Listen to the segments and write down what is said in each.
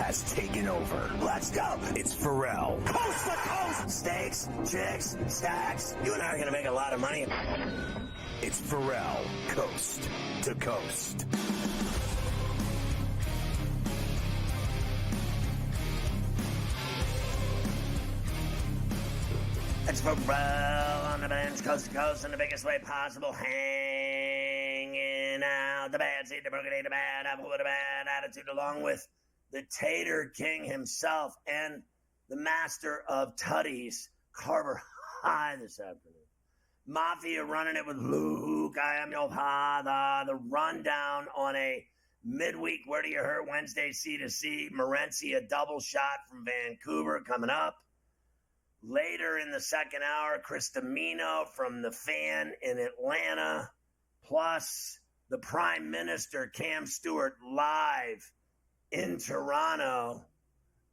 has taken over. Let's go. It's Ferrall. Coast to coast. Steaks, chicks, stacks. You and I are going to make a lot of money. It's Ferrall, coast to coast. It's Ferrall on the bench, coast to coast, in the biggest way possible, hanging out the bad seed, the broken eight, the bad apple with a bad attitude, along with the Tater King himself and the master of tutties, Carver High this afternoon. Mafia running it with Luke, I am your father. The rundown on a midweek, where do you hurt Wednesday, C2C. Morency, a double shot from Vancouver coming up. Later in the second hour, Chris Domino from The Fan in Atlanta, plus the Prime Minister, Cam Stewart, live in Toronto.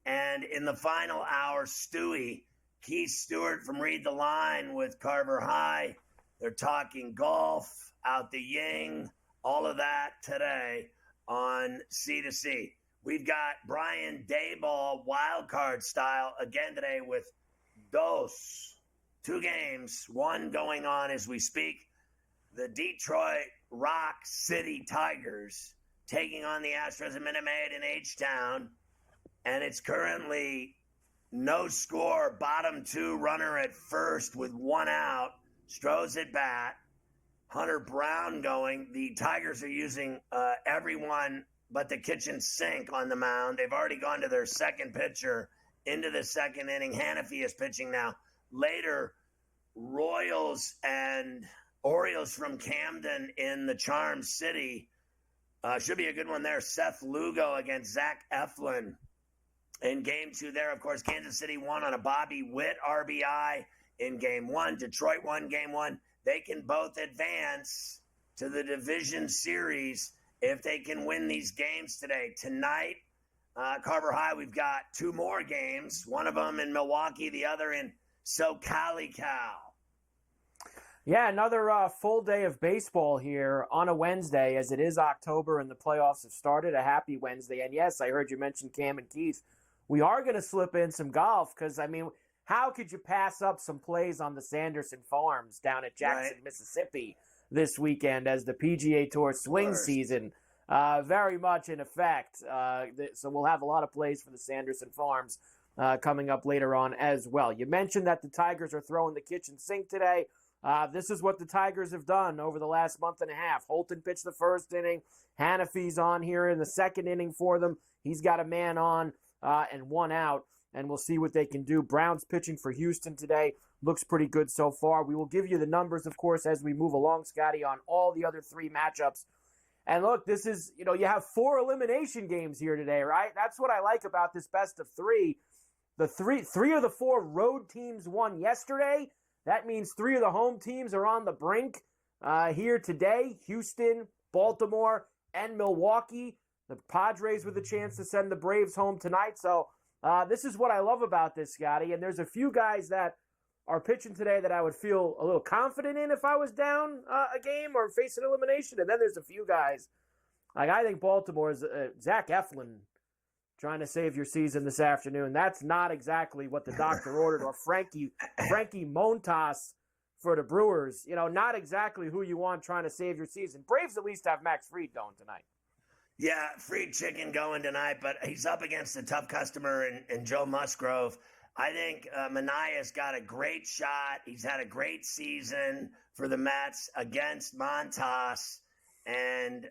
And in the final hour, Stewie, Keith Stewart from Read the Line with Carver High. They're talking golf, out the Ying, all of that today on C2C. We've got Brian Dayball, wildcard style, again today with two games, one going on as we speak. The Detroit Rock City Tigers taking on the Astros in Minute Maid in H-Town. And it's currently no score, bottom two, runner at first with one out. Stroh's at bat. Hunter Brown going. The Tigers are using everyone but the kitchen sink on the mound. They've already gone to their second pitcher into the second inning. Hannafy is pitching now. Later, Royals and Orioles from Camden in the Charm City. Should be a good one there. Seth Lugo against Zach Eflin in game two there. Of course, Kansas City won on a Bobby Witt RBI in game one. Detroit won game one. They can both advance to the division series if they can win these games today. Tonight, Carver High, we've got two more games, one of them in Milwaukee, the other in SoCaliCal. Yeah, another full day of baseball here on a Wednesday, as it is October and the playoffs have started. A happy Wednesday. And yes, I heard you mention Cam and Keith. We are going to slip in some golf because, I mean, how could you pass up some plays on the Sanderson Farms down at Jackson, Mississippi this weekend as the PGA Tour swing season very much in effect. So we'll have a lot of plays for the Sanderson Farms coming up later on as well. You mentioned that the Tigers are throwing the kitchen sink today. This is what the Tigers have done over the last month and a half. Holton pitched the first inning. Hannafy's on here in the second inning for them. He's got a man on and one out, and we'll see what they can do. Brown's pitching for Houston today. Looks pretty good so far. We will give you the numbers, of course, as we move along, Scotty, on all the other three matchups. And look, this is, you have 4 elimination games here today, right? That's what I like about this best of three. The three of the 4 road teams won yesterday. That means 3 of the home teams are on the brink here today. Houston, Baltimore, and Milwaukee. The Padres with a chance to send the Braves home tonight. So this is what I love about this, Scotty. And there's a few guys that are pitching today that I would feel a little confident in if I was down a game or facing elimination. And then there's a few guys, like I think Baltimore's Zach Eflin trying to save your season this afternoon. That's not exactly what the doctor ordered. Or Frankie Montas for the Brewers. Not exactly who you want trying to save your season. Braves at least have Max Fried going tonight. Yeah, Fried Chicken going tonight, but he's up against a tough customer in Joe Musgrove. I think Manaya's got a great shot. He's had a great season for the Mets against Montas. And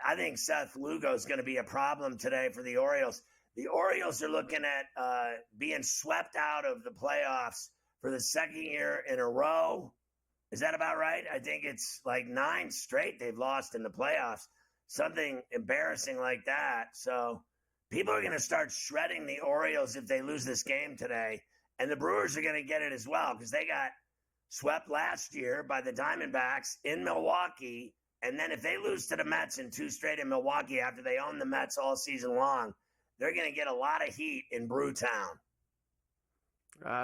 I think Seth Lugo is going to be a problem today for the Orioles. The Orioles are looking at being swept out of the playoffs for the second year in a row. Is that about right? I think it's like 9 straight they've lost in the playoffs. Something embarrassing like that. So people are going to start shredding the Orioles if they lose this game today. And the Brewers are going to get it as well because they got swept last year by the Diamondbacks in Milwaukee. And then if they lose to the Mets in 2 straight in Milwaukee after they own the Mets all season long, they're going to get a lot of heat in Brewtown.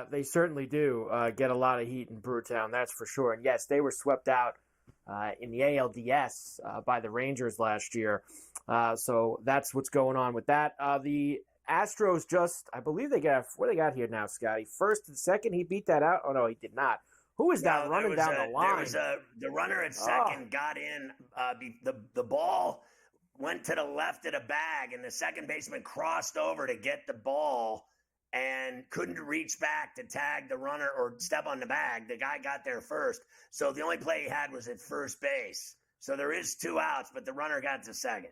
They certainly do get a lot of heat in Brewtown, that's for sure. And yes, they were swept out in the ALDS by the Rangers last year. So that's what's going on with that. The Astros I believe they got, what they got here now, Scotty? First and second, he beat that out? Oh, no, he did not. Who was that running down the line? The runner at second got in. The ball went to the left of the bag, and the second baseman crossed over to get the ball and couldn't reach back to tag the runner or step on the bag. The guy got there first. So the only play he had was at first base. So there is 2 outs, but the runner got to second.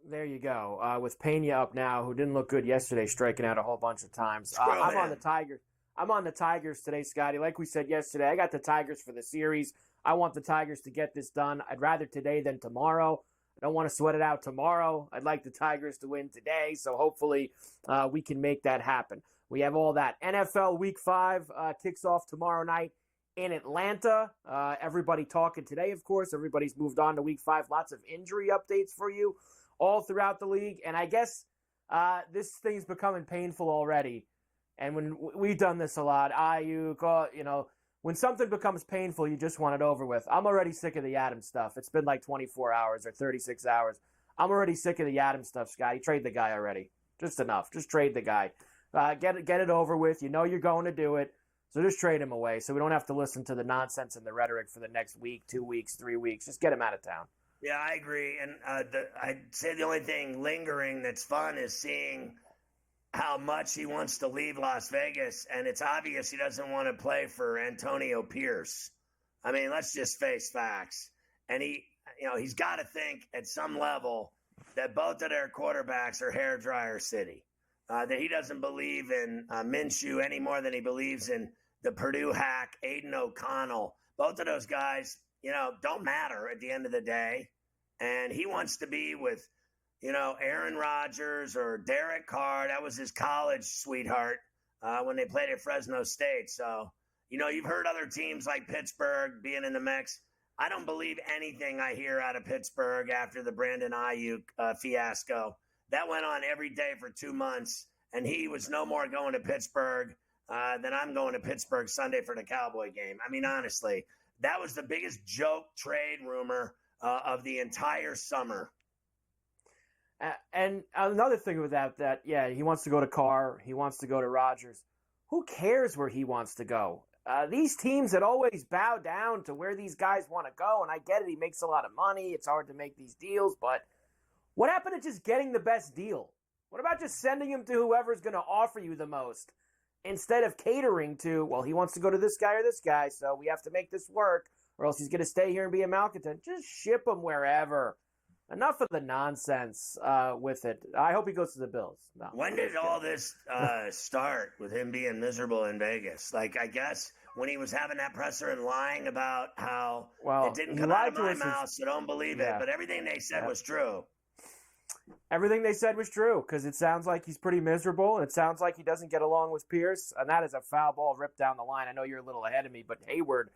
There you go. With Pena up now, who didn't look good yesterday, striking out a whole bunch of times. I'm on the Tigers. I'm on the Tigers today, Scotty. Like we said yesterday, I got the Tigers for the series. I want the Tigers to get this done. I'd rather today than tomorrow. I don't want to sweat it out tomorrow. I'd like the Tigers to win today, so hopefully we can make that happen. We have all that. NFL Week 5 kicks off tomorrow night in Atlanta. Everybody talking today, of course. Everybody's moved on to Week 5. Lots of injury updates for you all throughout the league. And I guess this thing's becoming painful already. And when we've done this a lot, when something becomes painful, you just want it over with. I'm already sick of the Adams stuff. It's been like 24 hours or 36 hours. I'm already sick of the Adams stuff, Scotty. Trade the guy already. Just enough. Just trade the guy. Get it over with. You know you're going to do it. So just trade him away so we don't have to listen to the nonsense and the rhetoric for the next week, 2 weeks, 3 weeks. Just get him out of town. Yeah, I agree. And I'd say the only thing lingering that's fun is seeing how much he wants to leave Las Vegas, and it's obvious he doesn't want to play for Antonio Pierce. I mean, let's just face facts. And he's got to think at some level that both of their quarterbacks are hairdryer city. That he doesn't believe in Minshew any more than he believes in the Purdue hack, Aiden O'Connell. Both of those guys, don't matter at the end of the day. And he wants to be with Aaron Rodgers or Derek Carr. That was his college sweetheart when they played at Fresno State. So, you've heard other teams like Pittsburgh being in the mix. I don't believe anything I hear out of Pittsburgh after the Brandon Ayuk fiasco. That went on every day for 2 months, and he was no more going to Pittsburgh than I'm going to Pittsburgh Sunday for the Cowboy game. I mean, honestly, that was the biggest joke trade rumor of the entire summer. And another thing with that, he wants to go to Carr. He wants to go to Rodgers. Who cares where he wants to go? These teams that always bow down to where these guys want to go, and I get it, he makes a lot of money. It's hard to make these deals, but what happened to just getting the best deal? What about just sending him to whoever's going to offer you the most instead of catering to, well, he wants to go to this guy or this guy, so we have to make this work, or else he's going to stay here and be a malcontent. Just ship him wherever. Enough of the nonsense with it. I hope he goes to the Bills. No, when did all this start with him being miserable in Vegas? Like, I guess when he was having that presser and lying about how it didn't come out of my mouth, so don't believe it. But everything they said was true. Everything they said was true because it sounds like he's pretty miserable, and it sounds like he doesn't get along with Pierce, and that is a foul ball ripped down the line. I know you're a little ahead of me, but Hayward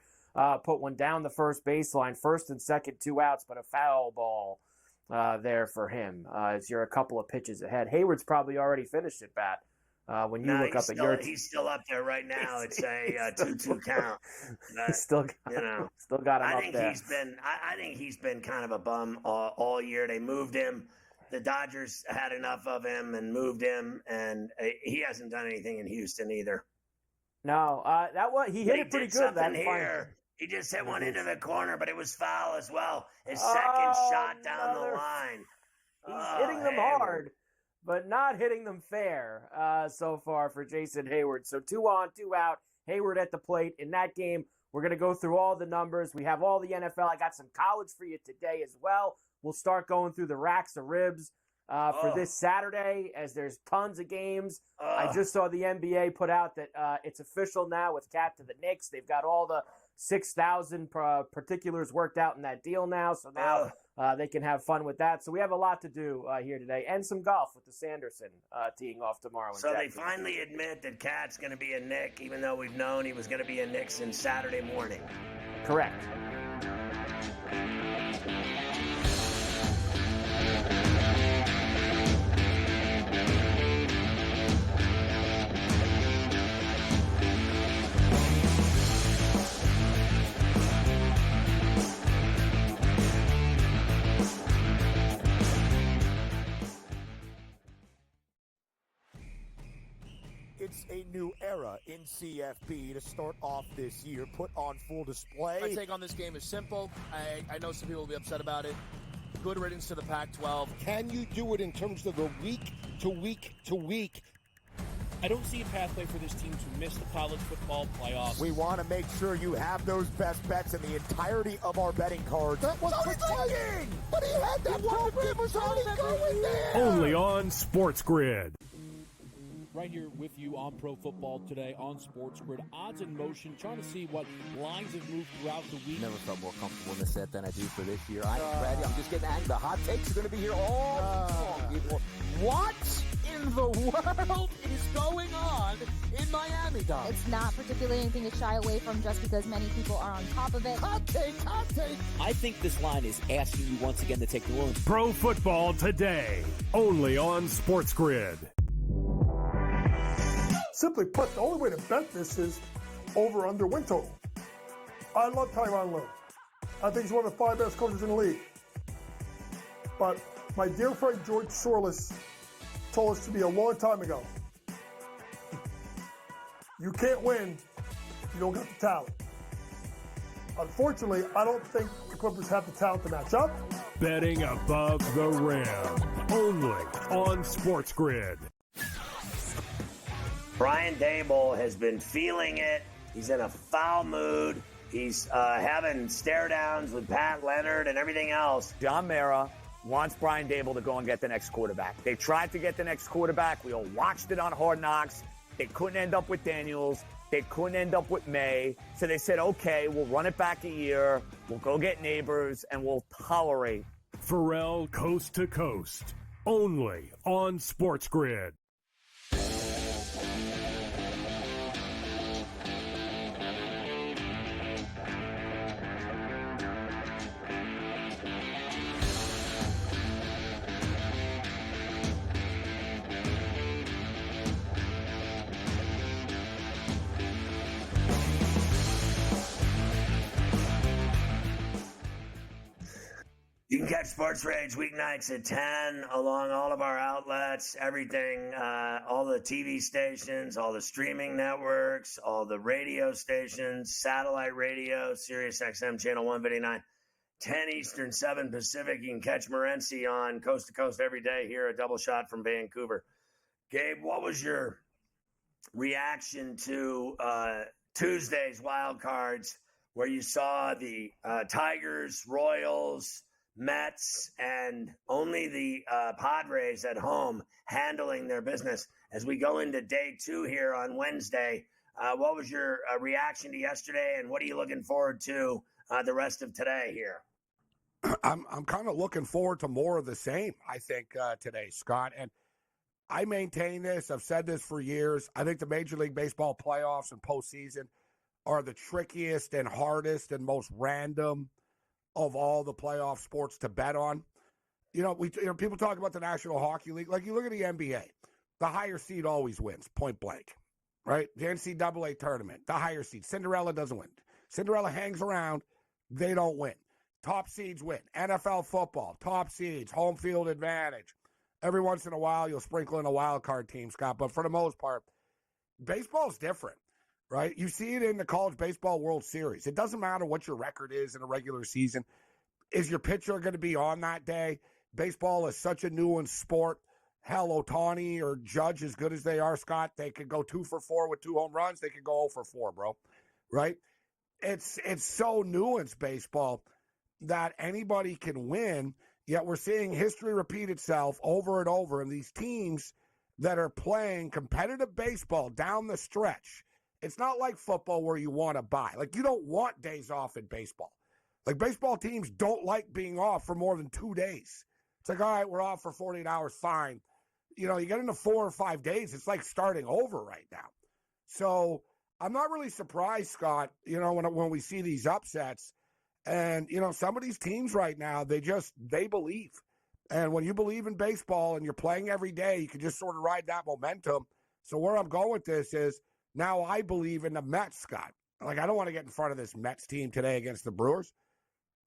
put one down the first baseline, first and second, 2 outs, but a foul ball there for him as you're a couple of pitches ahead. Hayward's probably already finished at bat. When you look up at your he's still up there right now. It's a 2-2 count. Still got him up there. I think he's been kind of a bum all year. They moved him. The Dodgers had enough of him and moved him, and he hasn't done anything in Houston either. No, he hit it pretty good. That here. He just hit one into the corner, but it was foul as well. His second shot down the line. He's hitting them hard, but not hitting them fair so far for Jason Hayward. So 2 on, 2 out. Hayward at the plate in that game. We're going to go through all the numbers. We have all the NFL. I got some college for you today as well. We'll start going through the racks of ribs for this Saturday as there's tons of games. I just saw the NBA put out that it's official now with Cat to the Knicks. They've got all the 6,000 particulars worked out in that deal now, so now they can have fun with that. So we have a lot to do here today, and some golf with the Sanderson teeing off tomorrow. So they finally admit that Cat's going to be a Knick, even though we've known he was going to be a Knick since Saturday morning. Correct. It's a new era in CFP to start off this year, put on full display. My take on this game is simple. I know some people will be upset about it. Good riddance to the Pac-12. Can you do it in terms of the week to week to week? I don't see a pathway for this team to miss the college football playoffs. We want to make sure you have those best bets in the entirety of our betting cards. That was protecting! But he had that program was already going there! Only on SportsGrid. Right here with you on Pro Football Today on SportsGrid. Odds in motion, trying to see what lines have moved throughout the week. Never felt more comfortable in this set than I do for this year. I am ready. I'm just getting angry. The hot takes are going to be here all long, people. What in the world is going on in Miami, Dom? It's not particularly anything to shy away from just because many people are on top of it. Hot take, hot take! I think this line is asking you once again to take New Orleans. Pro Football Today. Only on SportsGrid. Simply put, the only way to bet this is over/under win total. I love Tyronn Lue. I think he's one of the 5 best coaches in the league. But my dear friend George Sorless told us to me a long time ago, you can't win if you don't got the talent. Unfortunately, I don't think the Clippers have the talent to match up. Betting above the rim. Only on SportsGrid. Brian Dable has been feeling it. He's in a foul mood. He's having stare-downs with Pat Leonard and everything else. John Mara wants Brian Dable to go and get the next quarterback. They tried to get the next quarterback. We all watched it on Hard Knocks. They couldn't end up with Daniels. They couldn't end up with May. So they said, okay, we'll run it back a year. We'll go get Neighbors, and we'll tolerate. Ferrall Coast to Coast. Only on SportsGrid. You can catch Sports Rage weeknights at 10 along all of our outlets, everything, all the TV stations, all the streaming networks, all the radio stations, satellite radio, Sirius XM channel 159, 10 Eastern, 7 Pacific. You can catch Morency on Coast to Coast every day here, a double shot from Vancouver. Gabe, what was your reaction to Tuesday's wild cards where you saw the Tigers, Royals, Mets, and only the Padres at home handling their business as we go into day 2 here on Wednesday? What was your reaction to yesterday, and what are you looking forward to the rest of today here? I'm kind of looking forward to more of the same, I think, today, Scott. And I maintain this. I've said this for years. I think the Major League Baseball playoffs and postseason are the trickiest and hardest and most random of all the playoff sports to bet on. People talk about the National Hockey League. Like, you look at the NBA, the higher seed always wins, point blank, right? The NCAA tournament, the higher seed. Cinderella doesn't win. Cinderella hangs around. They don't win. Top seeds win. NFL football, top seeds, home field advantage. Every once in a while, you'll sprinkle in a wild card team, Scott. But for the most part, baseball's different. Right? You see it in the College Baseball World Series. It doesn't matter what your record is in a regular season. Is your pitcher going to be on that day? Baseball is such a nuanced sport. Hell, Ohtani or Judge, as good as they are, Scott, they could go 2 for 4 with 2 home runs. They could go 0 for 4, bro. Right? It's so nuanced, baseball, that anybody can win, yet we're seeing history repeat itself over and over. And these teams that are playing competitive baseball down the stretch, it's not like football where you want to buy. Like, you don't want days off in baseball. Like, baseball teams don't like being off for more than 2 days. It's like, all right, we're off for 48 hours, fine. You get into 4 or 5 days, it's like starting over right now. So I'm not really surprised, Scott, when we see these upsets. And, some of these teams right now, they believe. And when you believe in baseball and you're playing every day, you can just sort of ride that momentum. So where I'm going with this is, now I believe in the Mets, Scott. Like, I don't want to get in front of this Mets team today against the Brewers.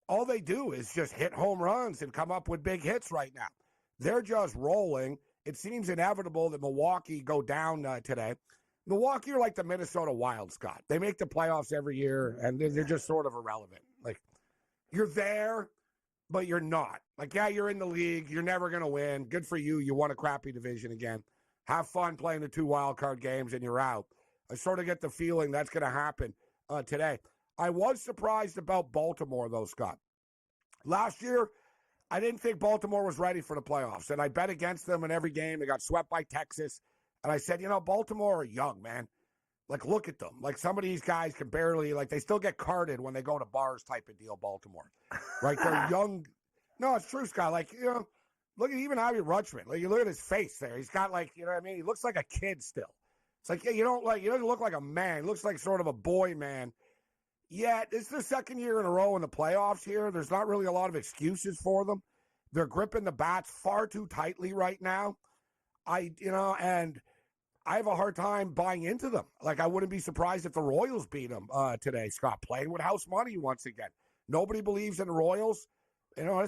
All they do is just hit home runs and come up with big hits right now. They're just rolling. It seems inevitable that Milwaukee go down today. Milwaukee are like the Minnesota Wild, Scott. They make the playoffs every year, and they're just sort of irrelevant. Like, you're there, but you're not. Like, yeah, you're in the league. You're never going to win. Good for you. You won a crappy division again. Have fun playing the 2 wild card games, and you're out. I sort of get the feeling that's going to happen today. I was surprised about Baltimore, though, Scott. Last year, I didn't think Baltimore was ready for the playoffs, and I bet against them in every game. They got swept by Texas. And I said, Baltimore are young, man. Like, look at them. Like, some of these guys can barely, like, they still get carded when they go to bars type of deal, Baltimore. Right? They're young. No, it's true, Scott. Like, look at even Avi Rutschman. Like, you look at his face there. He's got, like, you know what I mean? He looks like a kid still. It's like, yeah, he doesn't look like a man. He looks like sort of a boy man. Yeah, it's their second year in a row in the playoffs here. There's not really a lot of excuses for them. They're gripping the bats far too tightly right now. And I have a hard time buying into them. Like, I wouldn't be surprised if the Royals beat them today, Scott, playing with house money once again. Nobody believes in the Royals.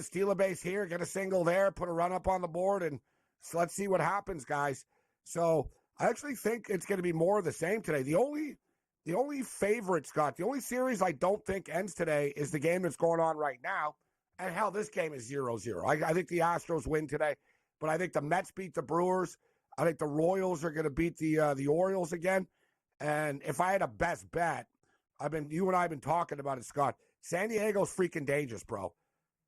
Steal a base here, get a single there, put a run up on the board, and so let's see what happens, guys. So I actually think it's going to be more of the same today. The only favorite, Scott, the only series I don't think ends today is the game that's going on right now. And hell, this game is 0-0. I think the Astros win today, but I think the Mets beat the Brewers. I think the Royals are going to beat the Orioles again. And if I had a best bet, you and I have been talking about it, Scott. San Diego's freaking dangerous, bro.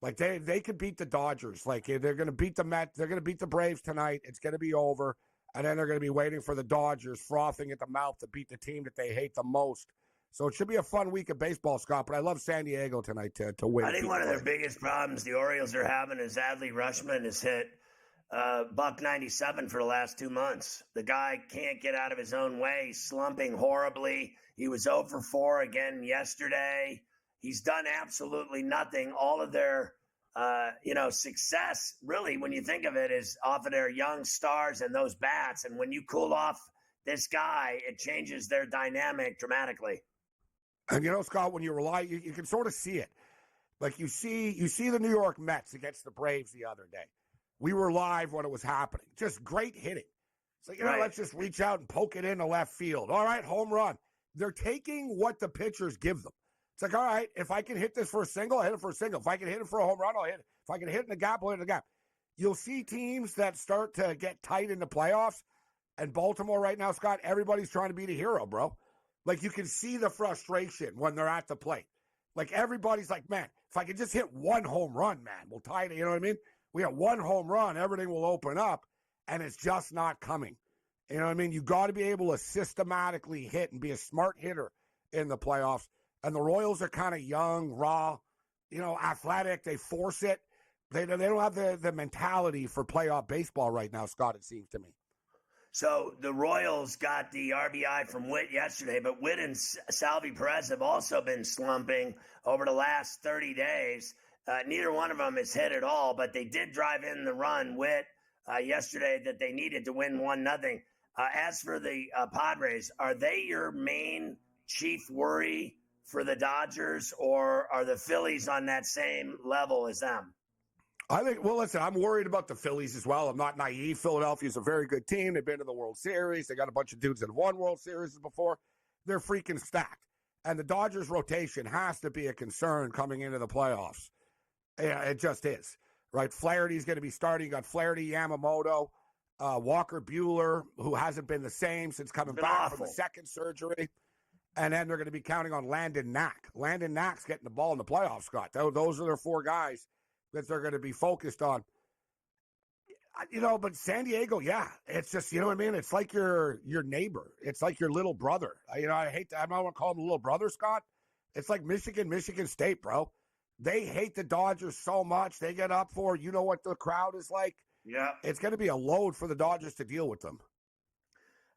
Like, they could beat the Dodgers. Like, they're going to beat the Mets. They're going to beat the Braves tonight. It's going to be over. And then they're going to be waiting for the Dodgers, frothing at the mouth to beat the team that they hate the most. So it should be a fun week of baseball, Scott. But I love San Diego tonight to win. I think one of their biggest problems the Orioles are having is Adley Rutschman has hit $197 for the last 2 months. The guy can't get out of his own way. He's slumping horribly. He was 0 for 4 again yesterday. He's done absolutely nothing. All of their, success, really, when you think of it, is off of their young stars and those bats. And when you cool off this guy, it changes their dynamic dramatically. And Scott, when you rely, you can sort of see it. Like, you see the New York Mets against the Braves the other day. We were live when it was happening. Just great hitting. It's like, right. Let's just reach out and poke it into left field. All right, home run. They're taking what the pitchers give them. It's like, all right, if I can hit this for a single, I'll hit it for a single. If I can hit it for a home run, I'll hit it. If I can hit in the gap, I'll hit in the gap. You'll see teams that start to get tight in the playoffs. And Baltimore right now, Scott, everybody's trying to be the hero, bro. Like, you can see the frustration when they're at the plate. Like, everybody's like, man, if I could just hit one home run, man, we'll tie it. You know what I mean? We got one home run, everything will open up, and it's just not coming. You know what I mean? You got to be able to systematically hit and be a smart hitter in the playoffs. And the Royals are kind of young, raw, athletic. They force it. They don't have the mentality for playoff baseball right now, Scott, it seems to me. So the Royals got the RBI from Witt yesterday, but Witt and Salvi Perez have also been slumping over the last 30 days. Neither one of them has hit at all, but they did drive in the run, Witt, yesterday that they needed to win 1-0. As for the Padres, are they your main chief worry for the Dodgers, or are the Phillies on that same level as them? I think, well, listen, I'm worried about the Phillies as well. I'm not naive. Philadelphia's a very good team. They've been to the World Series. They got a bunch of dudes that have won World Series before. They're freaking stacked. And the Dodgers' rotation has to be a concern coming into the playoffs. Yeah, it just is. Right? Flaherty's going to be starting. You got Flaherty, Yamamoto, Walker Buehler, who hasn't been the same since coming back from the second surgery. And then they're going to be counting on Landon Knack. Landon Knack's getting the ball in the playoffs, Scott. Those are their 4 guys that they're going to be focused on. But San Diego, yeah, it's just, you know what I mean? It's like your neighbor. It's like your little brother. I don't want to call him a little brother, Scott. It's like Michigan State, bro. They hate the Dodgers so much. They get up for, you know what the crowd is like? Yeah. It's going to be a load for the Dodgers to deal with them.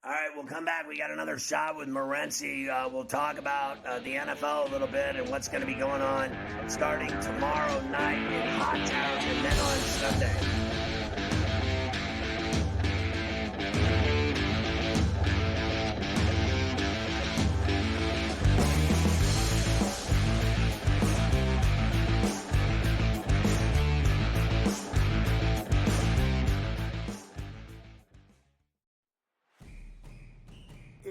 All right, we'll come back. We got another shot with Morency. We'll talk about the NFL a little bit and what's going to be going on starting tomorrow night in Hot Town and then on Sunday.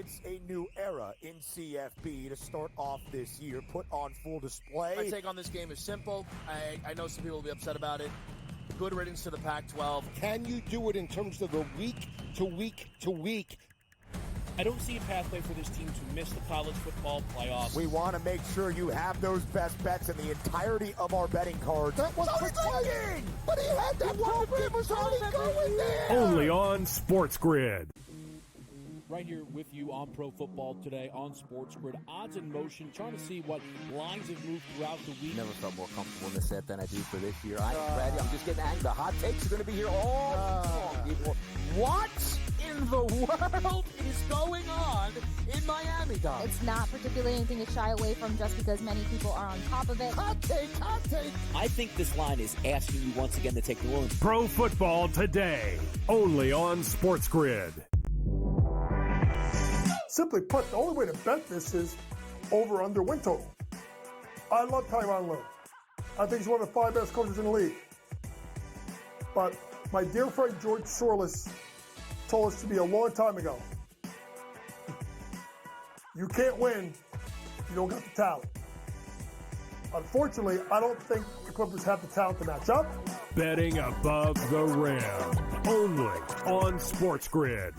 It's a new era in CFB to start off this year, put on full display. My take on this game is simple. I know some people will be upset about it. Good riddance to the Pac-12. Can you do it in terms of the week to week to week? I don't see a pathway for this team to miss the college football playoffs. We want to make sure you have those best bets in the entirety of our betting cards. That was protecting! But he had that program was already going there! Only on SportsGrid. Right here with you on Pro Football Today on SportsGrid. Odds in motion, trying to see what lines have moved throughout the week. Never felt more comfortable in this set than I do for this year. I am ready. I'm just getting angry. The hot takes are going to be here all long, people. What in the world is going on in Miami, Dom? It's not particularly anything to shy away from just because many people are on top of it. Hot take, hot take! I think this line is asking you once again to take New Orleans. Pro Football Today. Only on SportsGrid. Simply put, the only way to bet this is over under win total. I love Tyronn Lue. I think he's one of the 5 best coaches in the league. But my dear friend George Sorless told us to me a long time ago, you can't win if you don't got the talent. Unfortunately, I don't think the Clippers have the talent to match up. Betting above the rim. Only on SportsGrid.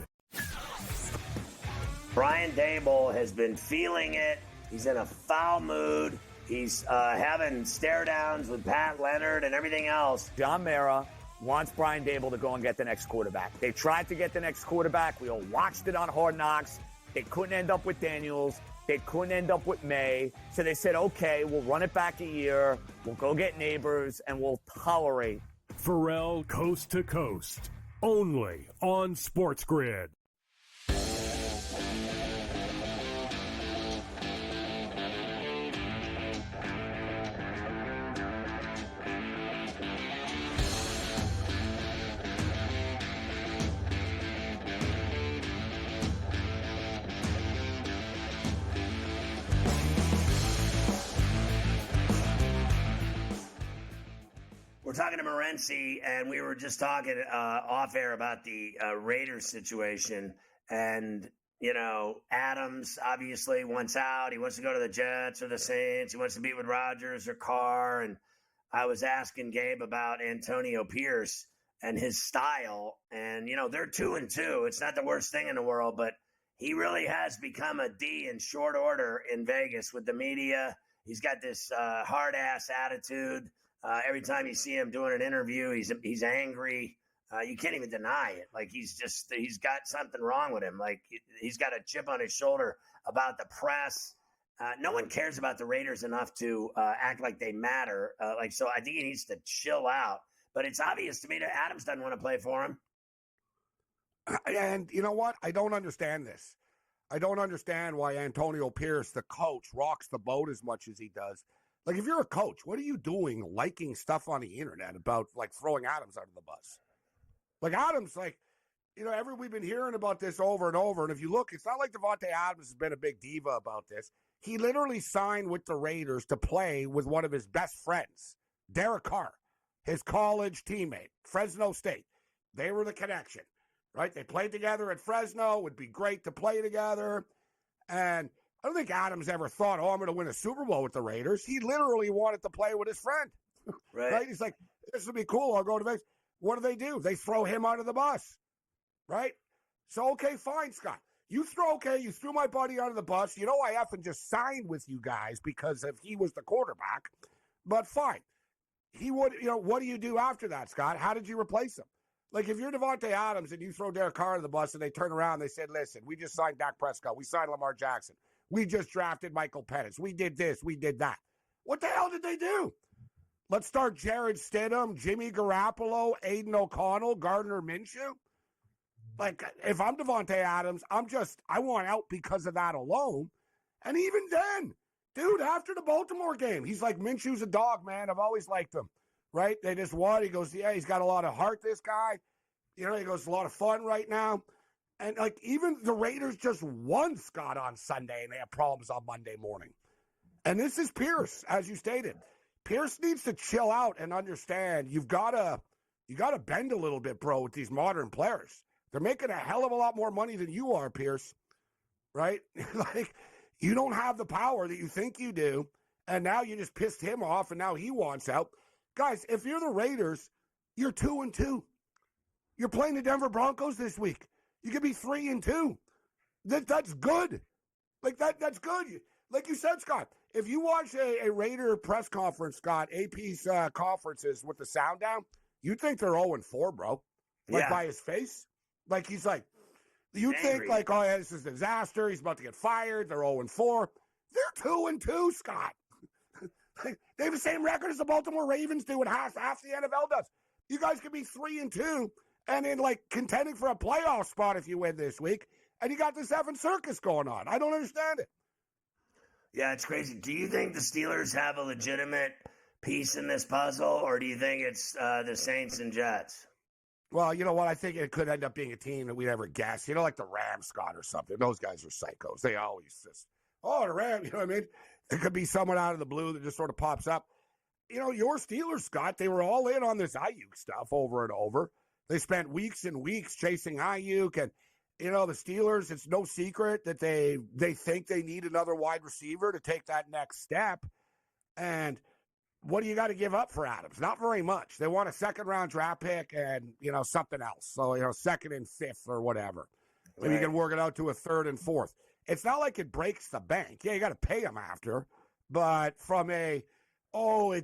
Brian Dable has been feeling it. He's in a foul mood. He's having stare downs with Pat Leonard and everything else. John Mara wants Brian Dable to go and get the next quarterback. They tried to get the next quarterback. We all watched it on Hard Knocks. They couldn't end up with Daniels. They couldn't end up with May. So they said, okay, we'll run it back a year. We'll go get Neighbors, and we'll tolerate. Ferrall Coast to Coast. Only on SportsGrid. We're talking to Morency, and we were just talking off air about the Raiders situation. And, you know, Adams obviously wants out. He wants to go to the Jets or the Saints. He wants to be with Rodgers or Carr. And I was asking Gabe about Antonio Pierce and his style. And, you know, they're 2-2. It's not the worst thing in the world, but he really has become a D in short order in Vegas with the media. He's got this hard-ass attitude. Every time you see him doing an interview, he's angry. You can't even deny it. Like, he's got something wrong with him. Like, he's got a chip on his shoulder about the press. No one cares about the Raiders enough to act like they matter. So I think he needs to chill out. But it's obvious to me that Adams doesn't want to play for him. And you know what? I don't understand this. I don't understand why Antonio Pierce, the coach, rocks the boat as much as he does. Like, if you're a coach, what are you doing liking stuff on the internet about, like, throwing Adams under the bus? Like, Adams, like, you know, we've been hearing about this over and over. And if you look, it's not like Devontae Adams has been a big diva about this. He literally signed with the Raiders to play with one of his best friends, Derek Carr, his college teammate, Fresno State. They were the connection, right? They played together at Fresno. It would be great to play together. And I don't think Adams ever thought, I'm going to win a Super Bowl with the Raiders. He literally wanted to play with his friend. Right? He's like, this would be cool. I'll go to Vegas. What do? They throw him under the bus. Right? So, okay, fine, Scott. You threw my buddy under the bus. You know, I effing just signed with you guys because if he was the quarterback. But fine. He would, you know, what do you do after that, Scott? How did you replace him? Like, if you're Devontae Adams and you throw Derek Carr under the bus and they turn around and they said, listen, we just signed Dak Prescott. We signed Lamar Jackson. We just drafted Michael Penix. We did this. We did that. What the hell did they do? Let's start Jared Stidham, Jimmy Garoppolo, Aiden O'Connell, Gardner Minshew. Like, if I'm Devontae Adams, I want out because of that alone. And even then, dude, after the Baltimore game, he's like, Minshew's a dog, man. I've always liked him. Right? They just won. He goes, yeah, he's got a lot of heart, this guy. You know, he goes, a lot of fun right now. And, like, even the Raiders just won, Scott, on Sunday, and they have problems on Monday morning. And this is Pierce, as you stated. Pierce needs to chill out and understand you got to bend a little bit, bro, with these modern players. They're making a hell of a lot more money than you are, Pierce. right? Like, you don't have the power that you think you do, and now you just pissed him off, and now he wants out. Guys, if you're the Raiders, you're 2-2. You're playing the Denver Broncos this week. You could be 3-2. That's good. Like, that's good. Like you said, Scott, if you watch a Raider press conference, Scott, AP's conferences with the sound down, you'd think they're 0-4, bro. Like, by his face. Like, he's like, you'd think, like, oh, yeah, this is a disaster. He's about to get fired. They're 0-4. They're 2-2, Scott. They have the same record as the Baltimore Ravens do and half the NFL does. You guys could be 3-2 and in, like, contending for a playoff spot if you win this week, and you got this effing circus going on. I don't understand it. Yeah, it's crazy. Do you think the Steelers have a legitimate piece in this puzzle, or do you think it's the Saints and Jets? Well, you know what? I think it could end up being a team that we never guess. You know, like the Rams, Scott, or something. Those guys are psychos. They always just, oh, the Rams, you know what I mean? It could be someone out of the blue that just sort of pops up. You know, your Steelers, Scott, they were all in on this Ayuk stuff over and over. They spent weeks and weeks chasing Ayuk, and, you know, the Steelers, it's no secret that they think they need another wide receiver to take that next step. And what do you got to give up for Adams? Not very much. They want a second-round draft pick and, you know, something else. So, you know, second and fifth or whatever. Maybe you can work it out to a third and fourth. It's not like it breaks the bank. Yeah, you got to pay him after. But from it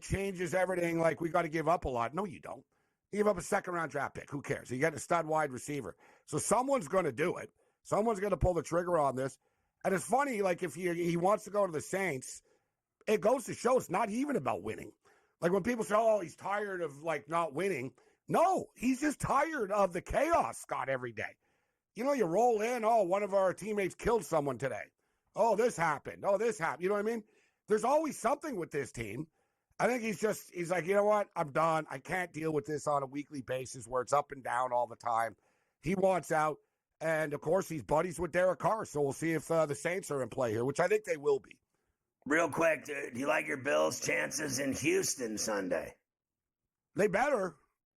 changes everything, like we got to give up a lot. No, you don't. You give up a second-round draft pick. Who cares? You get a stud wide receiver. So someone's going to do it. Someone's going to pull the trigger on this. And it's funny, like, if he wants to go to the Saints, it goes to show it's not even about winning. Like, when people say, oh, he's tired of, like, not winning. No, he's just tired of the chaos, Scott, every day. You know, you roll in, oh, one of our teammates killed someone today. Oh, this happened. Oh, this happened. You know what I mean? There's always something with this team. I think he's like, you know what? I'm done. I can't deal with this on a weekly basis where it's up and down all the time. He wants out. And, of course, he's buddies with Derek Carr. So we'll see if the Saints are in play here, which I think they will be. Real quick, do you like your Bills' chances in Houston Sunday? They better.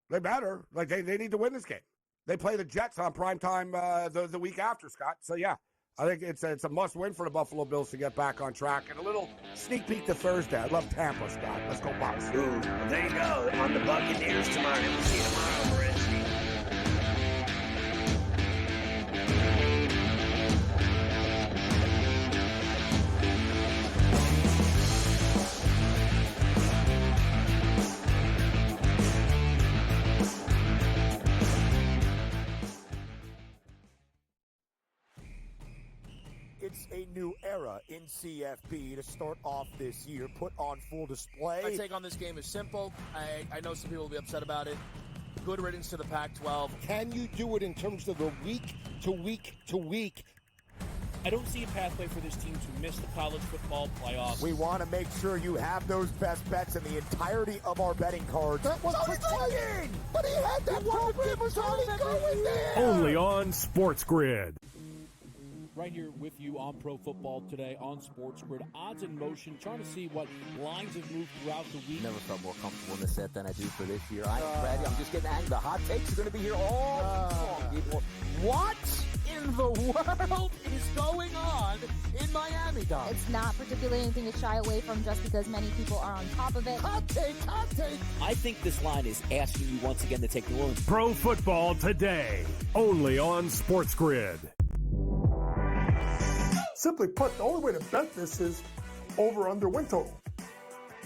Like, they need to win this game. They play the Jets on primetime the week after, Scott. So, yeah, I think it's a must-win for the Buffalo Bills to get back on track. And a little sneak peek to Thursday. I love Tampa, Scott. Let's go, Bucks. Ooh, well, there you go. On the Buccaneers tomorrow. We'll see you tomorrow, Rich. It's a new era in CFB to start off this year, put on full display. My take on this game is simple. I know some people will be upset about it. Good riddance to the Pac-12. Can you do it in terms of the week to week to week? I don't see a pathway for this team to miss the college football playoffs. We want to make sure you have those best bets in the entirety of our betting cards. That was playing! But he had that program was already going there! Only on SportsGrid. Right here with you on Pro Football Today on SportsGrid. Odds in motion, trying to see what lines have moved throughout the week. Never felt more comfortable in the set than I do for this year. I'm ready. I'm just getting angry. The hot takes are going to be here all long, people. What in the world is going on in Miami, Dom? It's not particularly anything to shy away from just because many people are on top of it. Hot take! I think this line is asking you once again to take New Orleans. Pro Football Today, only on SportsGrid. Simply put, the only way to bet this is over-under win total.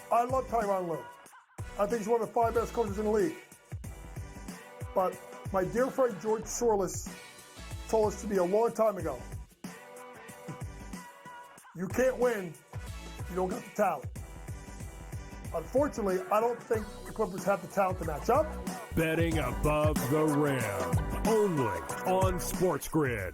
I love Tyronn Lue. I think he's one of the 5 best coaches in the league. But my dear friend George Sorlis told us to me a long time ago, you can't win if you don't got the talent. Unfortunately, I don't think the Clippers have the talent to match up. Betting above the rim, only on SportsGrid.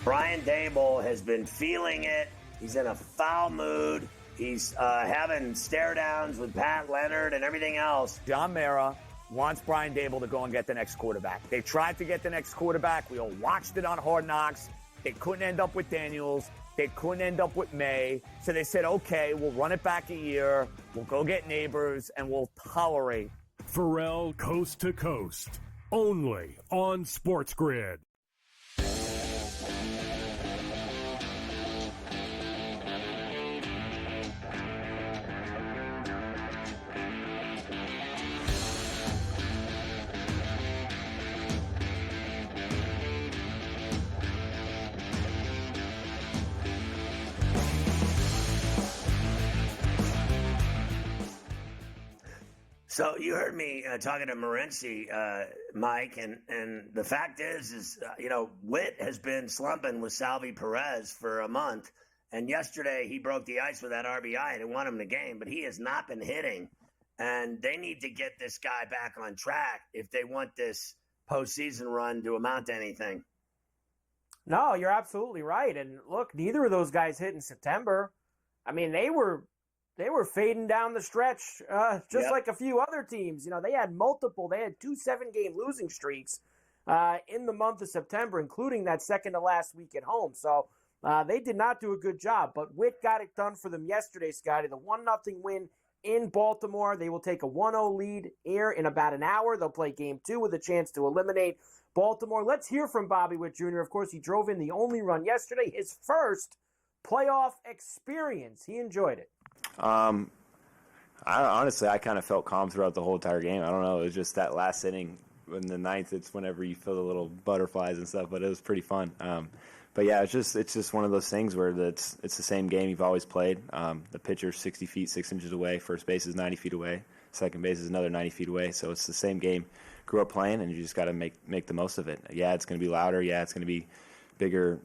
Brian Dable has been feeling it. He's in a foul mood. He's having stare-downs with Pat Leonard and everything else. John Mara wants Brian Dable to go and get the next quarterback. They tried to get the next quarterback. We all watched it on Hard Knocks. They couldn't end up with Daniels. They couldn't end up with May. So they said, okay, we'll run it back a year. We'll go get neighbors, and we'll tolerate. Ferrall Coast to Coast, only on SportsGrid. So you heard me talking to Morency, Mike, and the fact is Witt has been slumping with Salvi Perez for a month, and yesterday he broke the ice with that RBI and it won him the game, but he has not been hitting, and they need to get this guy back on track if they want this postseason run to amount to anything. No, you're absolutely right, and look, neither of those guys hit in September. I mean, they were fading down the stretch, just like a few other teams. They had 2 7-game losing streaks in the month of September, including that second to last week at home. So they did not do a good job. But Witt got it done for them yesterday, Scotty. The 1-0 win in Baltimore. They will take a 1-0 lead here in about an hour. They'll play game 2 with a chance to eliminate Baltimore. Let's hear from Bobby Witt Jr. Of course, he drove in the only run yesterday, his first playoff experience. He enjoyed it. I kind of felt calm throughout the whole entire game. I don't know. It was just that last inning in the ninth. It's whenever you feel the little butterflies and stuff, but it was pretty fun. But yeah, it's just one of those things where it's the same game you've always played. The pitcher's 60 feet, 6 inches away. First base is 90 feet away. Second base is another 90 feet away. So it's the same game. Grew up playing, and you just got to make the most of it. Yeah, it's going to be louder. Yeah, it's going to be bigger,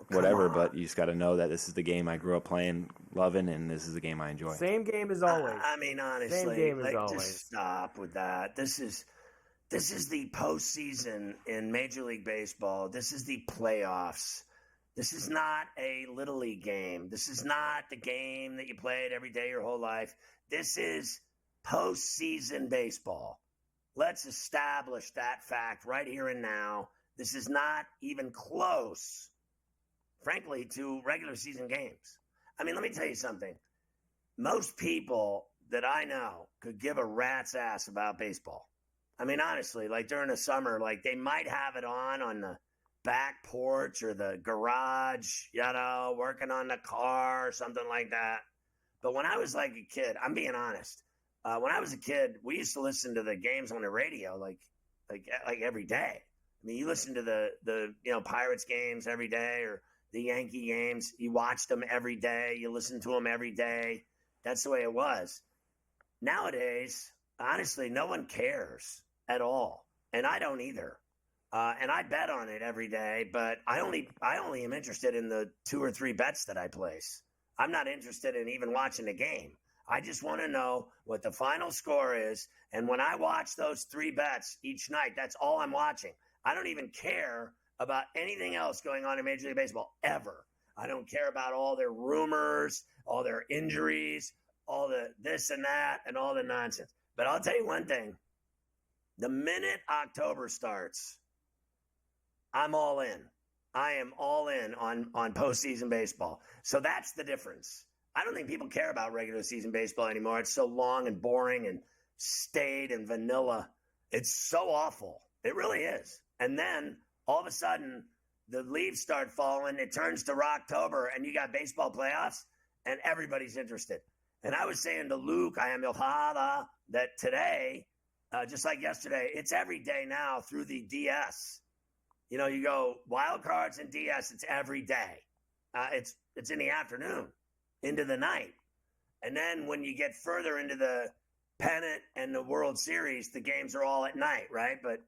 whatever, but you just got to know that this is the game I grew up playing, loving, and this is the game I enjoy. Same game as always. I mean, honestly, same game as always. Just stop with that. This is the postseason in Major League Baseball. This is the playoffs. This is not a Little League game. This is not the game that you played every day your whole life. This is postseason baseball. Let's establish that fact right here and now. This is not even close, frankly, to regular season games. I mean, let me tell you something. Most people that I know could give a rat's ass about baseball. I mean, honestly, like during the summer, like they might have it on the back porch or the garage, working on the car or something like that. But when I was like a kid, I'm being honest. When I was a kid, we used to listen to the games on the radio like every day. I mean, you listen to the Pirates games every day or the Yankee games. You watched them every day. You listened to them every day. That's the way it was. Nowadays, honestly, no one cares at all, and I don't either. And I bet on it every day, but I only am interested in the 2 or 3 bets that I place. I'm not interested in even watching the game. I just want to know what the final score is, and when I watch those 3 bets each night, that's all I'm watching. I don't even care about anything else going on in Major League Baseball ever. I don't care about all their rumors, all their injuries, all the this and that, and all the nonsense. But I'll tell you one thing. The minute October starts, I'm all in. I am all in on postseason baseball. So that's the difference. I don't think people care about regular season baseball anymore. It's so long and boring and staid and vanilla. It's so awful. It really is. And then all of a sudden, the leaves start falling. It turns to Rocktober, and you got baseball playoffs, and everybody's interested. And I was saying to Luke, I am your father, that today, just like yesterday, it's every day now through the DS. You go wild cards and DS, it's every day. It's in the afternoon, into the night. And then when you get further into the pennant and the World Series, the games are all at night, right? But,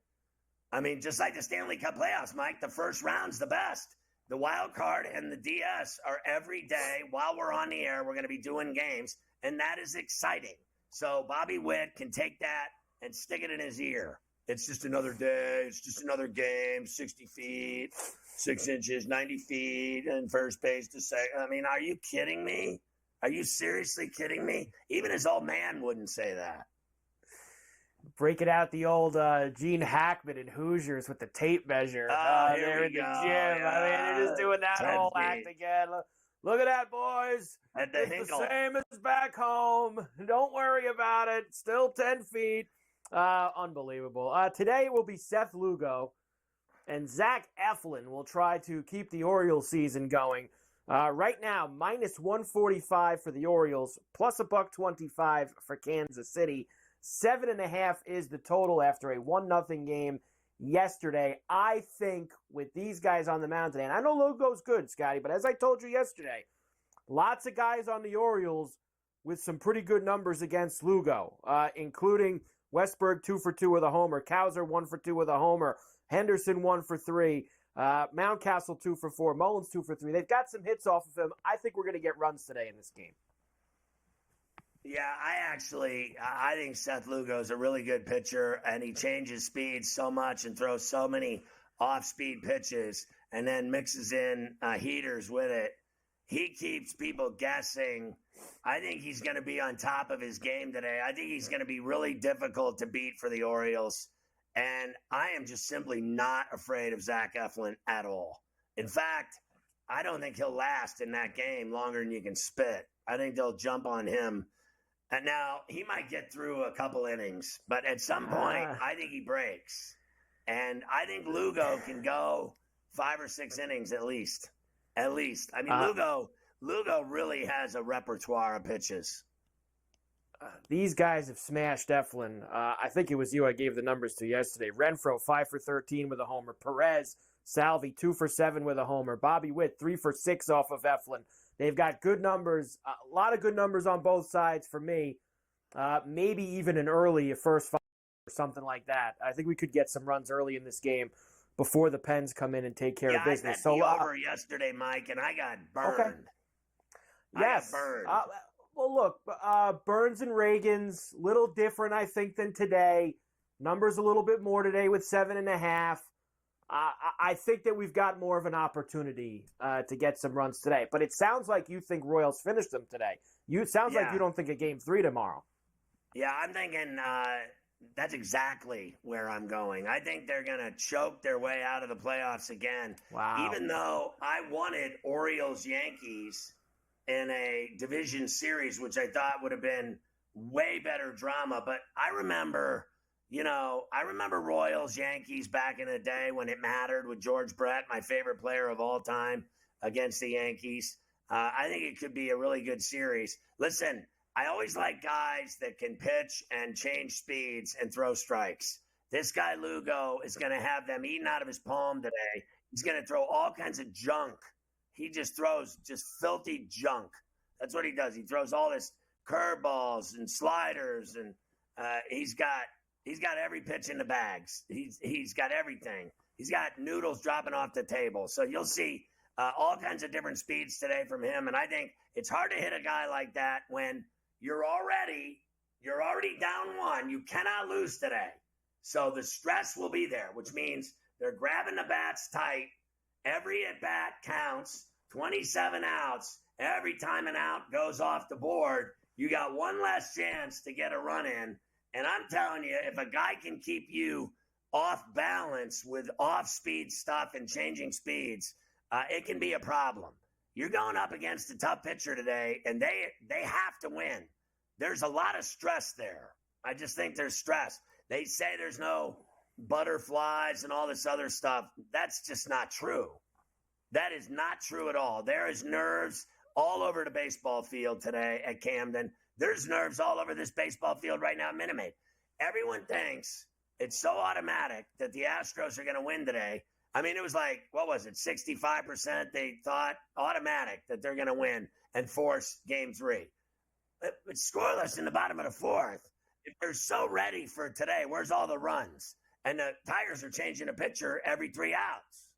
I mean, just like the Stanley Cup playoffs, Mike, the first round's the best. The wild card and the DS are every day. While we're on the air, we're going to be doing games, and that is exciting. So Bobby Witt can take that and stick it in his ear. It's just another day. It's just another game. 60 feet, 6 inches, 90 feet, and first base to say. I mean, are you kidding me? Are you seriously kidding me? Even his old man wouldn't say that. Breaking out the old Gene Hackman and Hoosiers with the tape measure. There in the we go. gym. Yeah. I mean, they're just doing that 10 whole feet. act again. Look at that, boys. At the It's Hinkle. the same as back home. Don't worry about it. Still 10 feet. Unbelievable. Today will be Seth Lugo, and Zach Eflin will try to keep the Orioles season going. Right now, minus 145 for the Orioles, plus $1.25 for Kansas City. 7.5 is the total after a 1-0 game yesterday. I think with these guys on the mound today, and I know Lugo's good, Scotty, but as I told you yesterday, lots of guys on the Orioles with some pretty good numbers against Lugo, including Westberg 2 for 2 with a homer. Kauser 1 for 2 with a homer. Henderson 1 for 3. Mountcastle 2 for 4. Mullins 2 for 3. They've got some hits off of him. I think we're going to get runs today in this game. Yeah, I think Seth Lugo is a really good pitcher, and he changes speed so much and throws so many off-speed pitches and then mixes in heaters with it. He keeps people guessing. I think he's going to be on top of his game today. I think he's going to be really difficult to beat for the Orioles, and I am just simply not afraid of Zach Eflin at all. In fact, I don't think he'll last in that game longer than you can spit. I think they'll jump on him. And now, he might get through a couple innings, but at some point, I think he breaks. And I think Lugo can go 5 or 6 innings at least. At least. I mean, Lugo really has a repertoire of pitches. These guys have smashed Eflin. I think it was you I gave the numbers to yesterday. Renfroe, 5 for 13 with a homer. Perez, Salvi, 2 for 7 with a homer. Bobby Witt, 3 for 6 off of Eflin. They've got good numbers, a lot of good numbers on both sides for me. Maybe even an early first 5 or something like that. I think we could get some runs early in this game before the Pens come in and take care of business. I bet the over yesterday, Mike, and I got burned. Okay. Yes. I got burned. Well, look, Burns and Reagan's a little different, I think, than today. Numbers a little bit more today with 7.5. I think that we've got more of an opportunity to get some runs today. But it sounds like you think Royals finish them today. It sounds like you don't think of Game 3 tomorrow. Yeah, I'm thinking that's exactly where I'm going. I think they're going to choke their way out of the playoffs again. Wow. Even though I wanted Orioles-Yankees in a division series, which I thought would have been way better drama. But I remember Royals-Yankees back in the day when it mattered with George Brett, my favorite player of all time, against the Yankees. I think it could be a really good series. Listen, I always like guys that can pitch and change speeds and throw strikes. This guy Lugo is going to have them eaten out of his palm today. He's going to throw all kinds of junk. He just throws just filthy junk. That's what he does. He throws all this curveballs and sliders, and he's got every pitch in the bags. He's got everything. He's got noodles dropping off the table. So you'll see all kinds of different speeds today from him. And I think it's hard to hit a guy like that when you're already down 1. You cannot lose today. So the stress will be there, which means they're grabbing the bats tight. Every at-bat counts, 27 outs. Every time an out goes off the board, you got one less chance to get a run in. And I'm telling you, if a guy can keep you off balance with off-speed stuff and changing speeds, it can be a problem. You're going up against a tough pitcher today, and they have to win. There's a lot of stress there. I just think there's stress. They say there's no butterflies and all this other stuff. That's just not true. That is not true at all. There is nerves all over the baseball field today at Camden. There's nerves all over this baseball field right now at Minute Maid. Everyone thinks it's so automatic that the Astros are going to win today. I mean, it was like, what was it, 65% they thought automatic that they're going to win and force Game 3. It's scoreless in the bottom of the 4th. If they're so ready for today, where's all the runs? And the Tigers are changing a pitcher every 3 outs.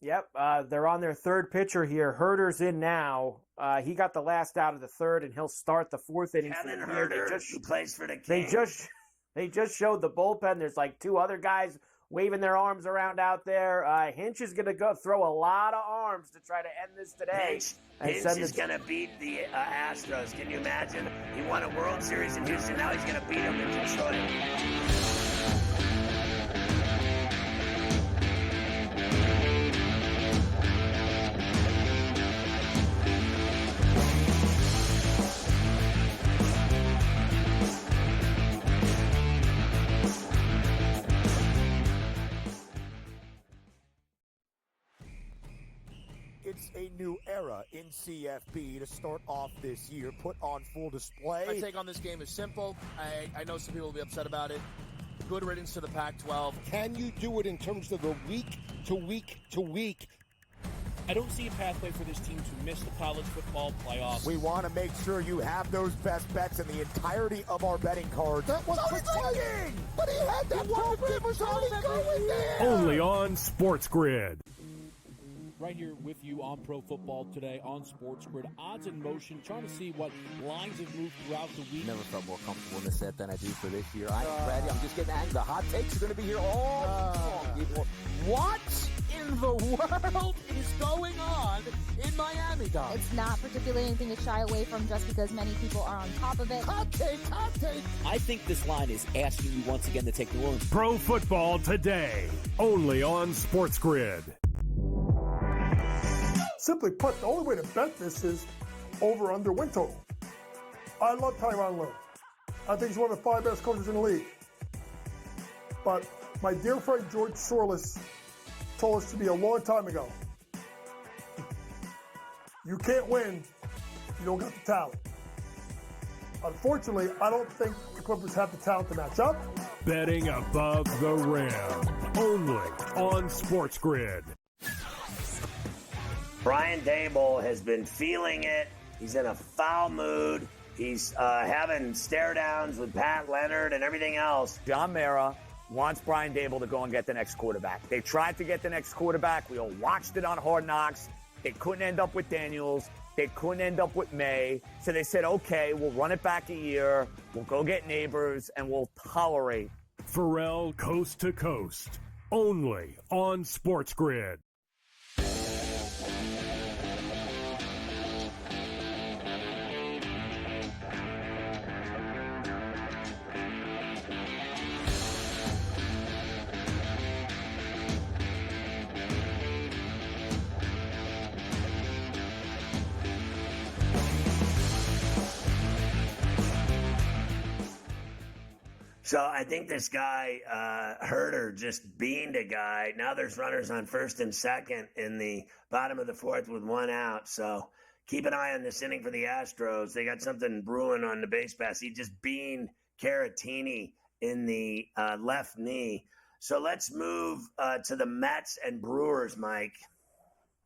Yep, they're on their 3rd pitcher here. Herder's in now. He got the last out of the 3rd, and he'll start the 4th inning. Kevin Herder, who plays for the Kings. They just showed the bullpen. There's like 2 other guys waving their arms around out there. Hinch is going to go throw a lot of arms to try to end this today. Hinch is going to beat the Astros. Can you imagine? He won a World Series in Houston. Now he's going to beat them in Detroit. It's a new era in CFB to start off this year, put on full display. My take on this game is simple. I know some people will be upset about it. Good riddance to the Pac-12. Can you do it in terms of the week to week to week? I don't see a pathway for this team to miss the college football playoffs. We want to make sure you have those best bets in the entirety of our betting cards. That was thinking, but he had that program was already going there. Only on SportsGrid. Right here with you on Pro Football Today on SportsGrid. Odds in motion, trying to see what lines have moved throughout the week. Never felt more comfortable in this set than I do for this year. I'm ready. I'm just getting angry. The hot takes are going to be here all long, people. What in the world is going on in Miami, Dom? It's not particularly anything to shy away from just because many people are on top of it. Hot take. I think this line is asking you once again to take the room. Pro Football Today. Only on SportsGrid. Simply put, the only way to bet this is over under win total. I love Tyronn Lue. I think he's one of the 5 best coaches in the league. But my dear friend George Sorless told us to me a long time ago, you can't win if you don't got the talent. Unfortunately, I don't think the Clippers have the talent to match up. Betting above the rim. Only on SportsGrid. Brian Dable has been feeling it. He's in a foul mood. He's having stare downs with Pat Leonard and everything else. John Mara wants Brian Dable to go and get the next quarterback. They tried to get the next quarterback. We all watched it on Hard Knocks. They couldn't end up with Daniels. They couldn't end up with May. So they said, okay, we'll run it back a year. We'll go get Neighbors, and we'll tolerate. Ferrall Coast to Coast. Only on SportsGrid. So I think this guy, Herder, just beaned a guy. Now there's runners on first and second in the bottom of the fourth with 1 out. So keep an eye on this inning for the Astros. They got something brewing on the base pass. He just beaned Caratini in the left knee. So let's move to the Mets and Brewers, Mike.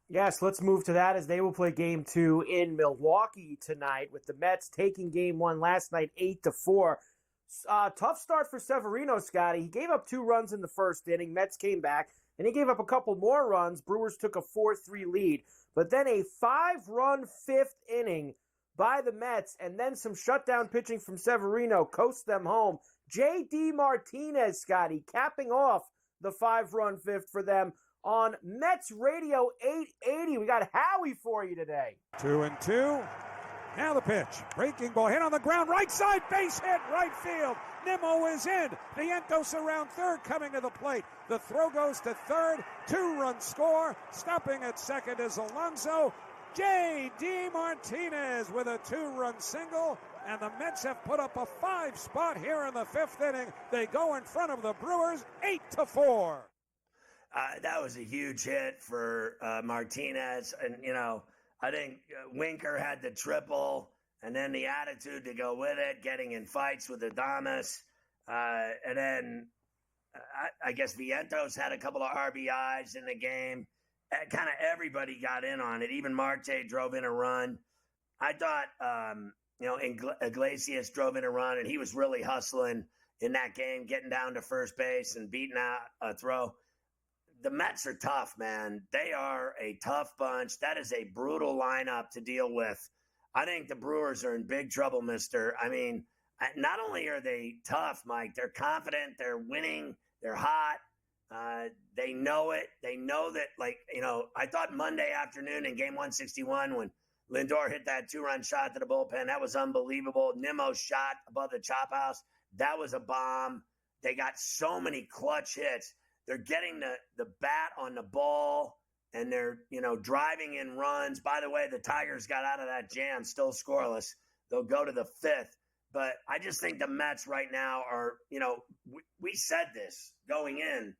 Yes, let's move to that as they will play Game 2 in Milwaukee tonight with the Mets taking Game 1 last night 8-4. Tough start for Severino, Scotty. He gave up 2 runs in the first inning. Mets came back, and he gave up a couple more runs. Brewers took a 4-3 lead. But then a 5-run 5th inning by the Mets, and then some shutdown pitching from Severino coast them home. J.D. Martinez, Scotty, capping off the 5-run 5th for them on Mets Radio 880. We got Howie for you today. 2-2. Now the pitch. Breaking ball hit on the ground. Right side base hit. Right field. Nimmo is in. Vientos around third coming to the plate. The throw goes to third. 2-run score. Stopping at second is Alonso. J.D. Martinez with a 2-run single. And the Mets have put up a 5 spot here in the 5th inning. They go in front of the Brewers 8-4. That was a huge hit for Martinez. And, you know, I think Winker had the triple and then the attitude to go with it, getting in fights with Adames. And then I guess Vientos had a couple of RBIs in the game. Kind of everybody got in on it. Even Marte drove in a run. I thought, Iglesias drove in a run, and he was really hustling in that game, getting down to first base and beating out a throw. The Mets are tough, man. They are a tough bunch. That is a brutal lineup to deal with. I think the Brewers are in big trouble, mister. I mean, not only are they tough, Mike, they're confident, they're winning, they're hot. They know it. They know that, I thought Monday afternoon in game 161 when Lindor hit that 2-run shot to the bullpen, that was unbelievable. Nimmo's shot above the chop house, that was a bomb. They got so many clutch hits. They're getting the bat on the ball, and they're, driving in runs. By the way, the Tigers got out of that jam, still scoreless. They'll go to the 5th. But I just think the Mets right now are, we said this going in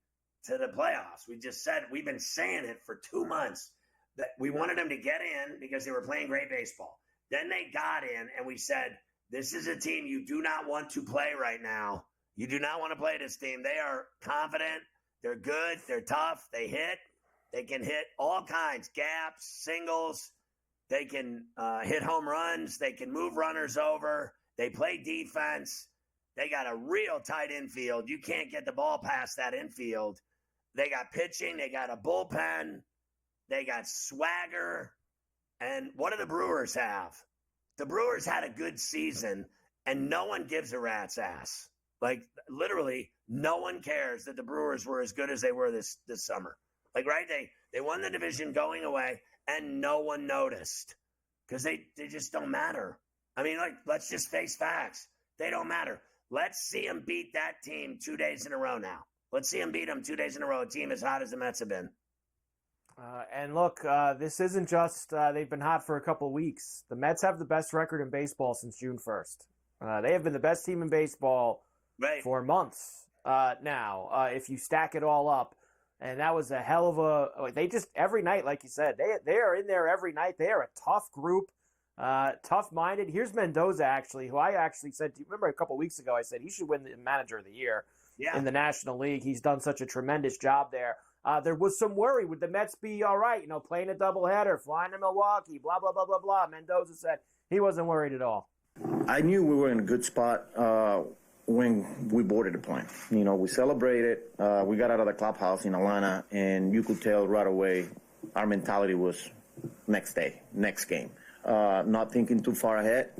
to the playoffs. We just said, we've been saying it for 2 months, that we wanted them to get in because they were playing great baseball. Then they got in, and we said, this is a team you do not want to play right now. You do not want to play this team. They are confident. They're good. They're tough. They hit. They can hit all kinds, gaps, singles. They can hit home runs. They can move runners over. They play defense. They got a real tight infield. You can't get the ball past that infield. They got pitching. They got a bullpen. They got swagger. And what do the Brewers have? The Brewers had a good season, and no one gives a rat's ass. Like, literally, no one cares that the Brewers were as good as they were this summer. Like, right? They won the division going away, and no one noticed because they just don't matter. I mean, like, let's just face facts. They don't matter. Let's see them beat that team 2 days in a row now. Let's see them beat them 2 days in a row, a team as hot as the Mets have been. And look, this isn't just they've been hot for a couple weeks. The Mets have the best record in baseball since June 1st. They have been the best team in baseball for months now, if you stack it all up. And that was a hell of a – they just – every night, like you said, they are in there every night. They are a tough group, tough-minded. Here's Mendoza, actually, who I actually said – remember a couple weeks ago I said he should win the Manager of the Year in the National League. He's done such a tremendous job there. There was some worry. Would the Mets be all right, playing a doubleheader, flying to Milwaukee, blah, blah, blah, blah, blah. Mendoza said he wasn't worried at all. I knew we were in a good spot when we boarded the plane. We celebrated. We got out of the clubhouse in Atlanta, and you could tell right away our mentality was next day, next game. Not thinking too far ahead.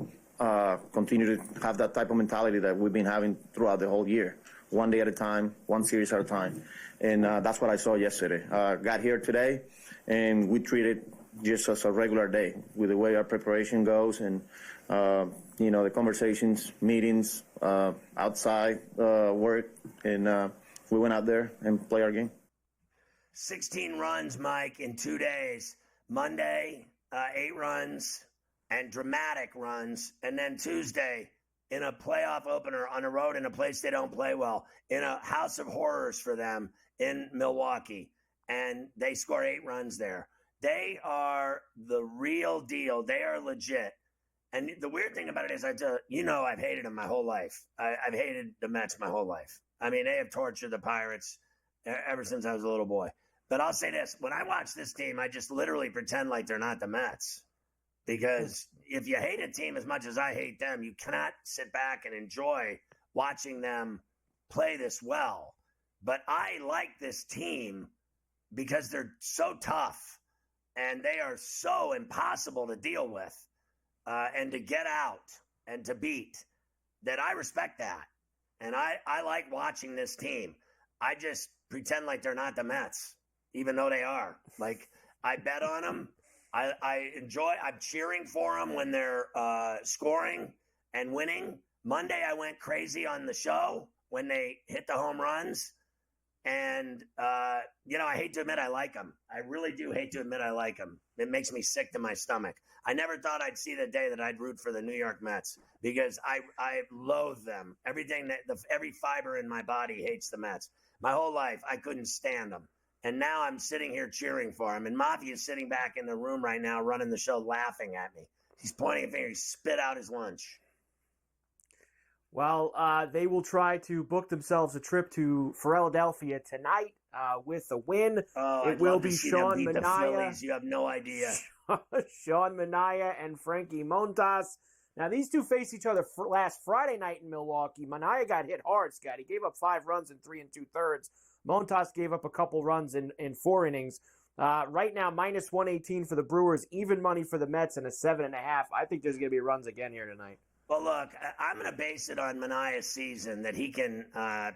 Continue to have that type of mentality that we've been having throughout the whole year. One day at a time, one series at a time. And that's what I saw yesterday. Got here today, and we treated just as a regular day with the way our preparation goes and, the conversations, meetings, outside work. And we went out there and played our game. 16 runs, Mike, in 2 days. Monday, 8 runs and dramatic runs. And then Tuesday, in a playoff opener on the road in a place they don't play well, in a house of horrors for them in Milwaukee. And they score 8 runs there. They are the real deal. They are legit. And the weird thing about it is, I've hated them my whole life. I've hated the Mets my whole life. I mean, they have tortured the Pirates ever since I was a little boy. But I'll say this. When I watch this team, I just literally pretend like they're not the Mets. Because if you hate a team as much as I hate them, you cannot sit back and enjoy watching them play this well. But I like this team because they're so tough and they are so impossible to deal with and to get out and to beat, that I respect that. And I like watching this team. I just pretend like they're not the Mets, even though they are. Like, I bet on them. I enjoy. I'm cheering for them when they're scoring and winning. Monday, I went crazy on the show when they hit the home runs. And, I hate to admit I like them. I really do hate to admit I like them. It makes me sick to my stomach. I never thought I'd see the day that I'd root for the New York Mets because I loathe them. Every fiber in my body hates the Mets. My whole life, I couldn't stand them. And now I'm sitting here cheering for him. And Mafia's sitting back in the room right now running the show laughing at me. He's pointing a finger. He spit out his lunch. Well, they will try to book themselves a trip to Philadelphia tonight with a win. It will be Sean Manaea. You have no idea. Sean Manaea and Frankie Montas. Now, these two faced each other last Friday night in Milwaukee. Manaea got hit hard, Scott. He gave up 5 runs in 3 2/3. Montas gave up a couple runs in 4 innings. Right now, minus 118 for the Brewers, even money for the Mets, and a 7.5. I think there's going to be runs again here tonight. Well, look, I'm going to base it on Manaea's season that he can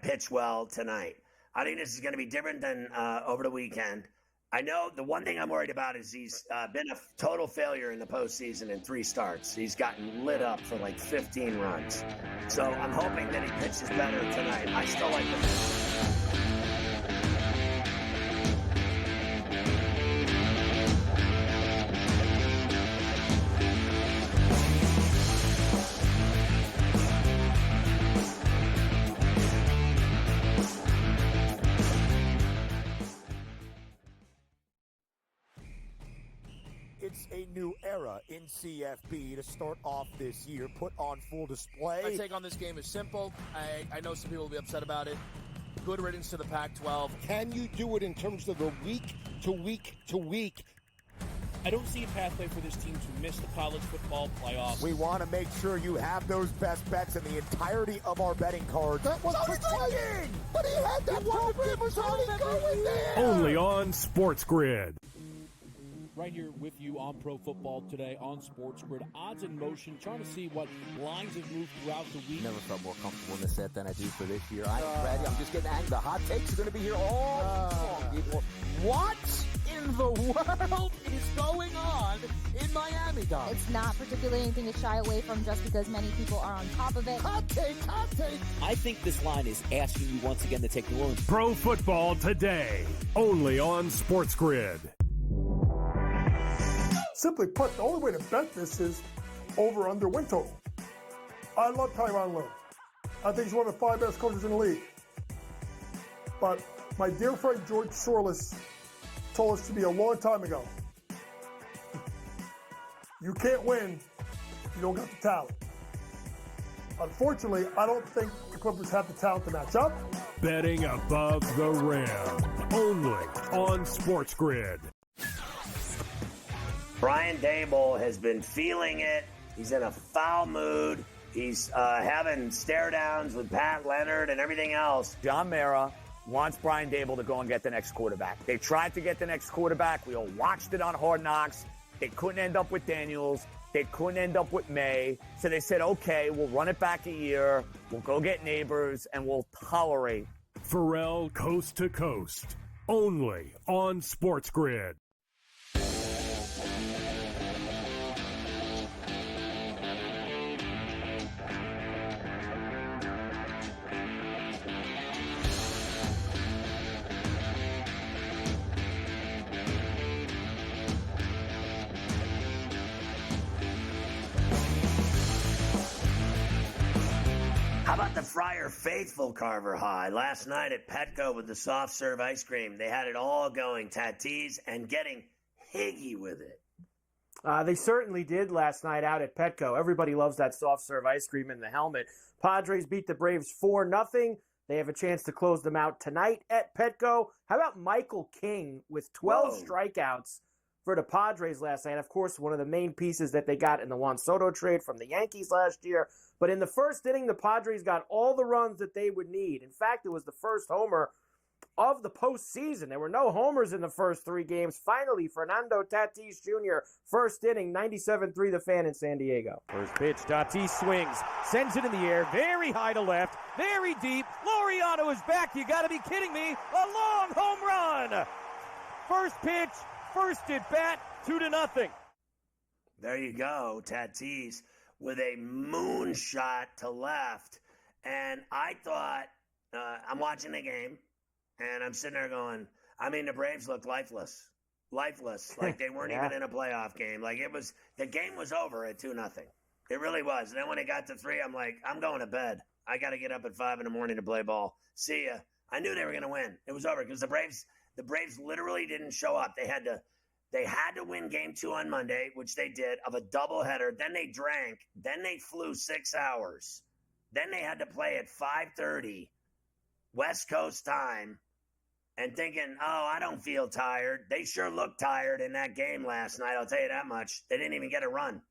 pitch well tonight. I think this is going to be different than over the weekend. I know the one thing I'm worried about is he's been a total failure in the postseason in 3 starts. He's gotten lit up for like 15 runs. So I'm hoping that he pitches better tonight. I still like him. It's a new era in CFB to start off this year, put on full display. My take on this game is simple. I know some people will be upset about it. Good riddance to the Pac-12. Can you do it in terms of the week to week to week? I don't see a pathway for this team to miss the college football playoffs. We want to make sure you have those best bets in the entirety of our betting cards. That was protecting! But he had that program was already going there! Only on SportsGrid. Right here with you on Pro Football Today on SportsGrid. Odds in motion, trying to see what lines have moved throughout the week. Never felt more comfortable in this set than I do for this year. I'm just getting angry. The hot takes are going to be here all morning, people. What in the world is going on in Miami, Dom? It's not particularly anything to shy away from just because many people are on top of it. Hot take! I think this line is asking you once again to take New Orleans. Pro Football Today. Only on SportsGrid. Simply put, the only way to bet this is over-under win total. I love Tyronn Lue. I think he's one of the 5 best coaches in the league. But my dear friend George Sorless told us to be a long time ago, you can't win if you don't got the talent. Unfortunately, I don't think the Clippers have the talent to match up. Betting above the rim. Only on SportsGrid. Brian Dable has been feeling it. He's in a foul mood. He's having stare downs with Pat Leonard and everything else. John Mara wants Brian Dable to go and get the next quarterback. They tried to get the next quarterback. We all watched it on Hard Knocks. They couldn't end up with Daniels. They couldn't end up with May. So they said, okay, we'll run it back a year. We'll go get neighbors, and we'll tolerate. Ferrall coast to coast. Only on SportsGrid. How about the Friar Faithful Carver High? Last night at Petco with the soft serve ice cream, they had it all going, Tatis, and getting higgy with it. They certainly did last night out at Petco. Everybody loves that soft serve ice cream in the helmet. Padres beat the Braves 4-0. They have a chance to close them out tonight at Petco. How about Michael King with 12 strikeouts for the Padres last night? Of course, one of the main pieces that they got in the Juan Soto trade from the Yankees last year. But in the first inning, the Padres got all the runs that they would need. In fact, it was the first homer of the postseason. There were no homers in the first 3 games. Finally, Fernando Tatis Jr., first inning, 97-3 the Fan in San Diego. First pitch, Tatis swings, sends it in the air, very high to left, very deep. Laureano is back. You got to be kidding me. A long home run. First pitch, first at bat, 2-0. There you go, Tatis with a moonshot to left. And I thought, I'm watching the game, and I'm sitting there going, I mean, the Braves looked lifeless. Like they weren't even in a playoff game. Like the game was over at 2-0. It really was. And then when it got to 3, I'm like, I'm going to bed. I got to get up at 5 in the morning to play ball. See ya. I knew they were going to win. It was over because the Braves literally didn't show up. They had to win game 2 on Monday, which they did, of a doubleheader. Then they drank. Then they flew 6 hours. Then they had to play at 5:30 West Coast time and thinking, oh, I don't feel tired. They sure looked tired in that game last night, I'll tell you that much. They didn't even get a run.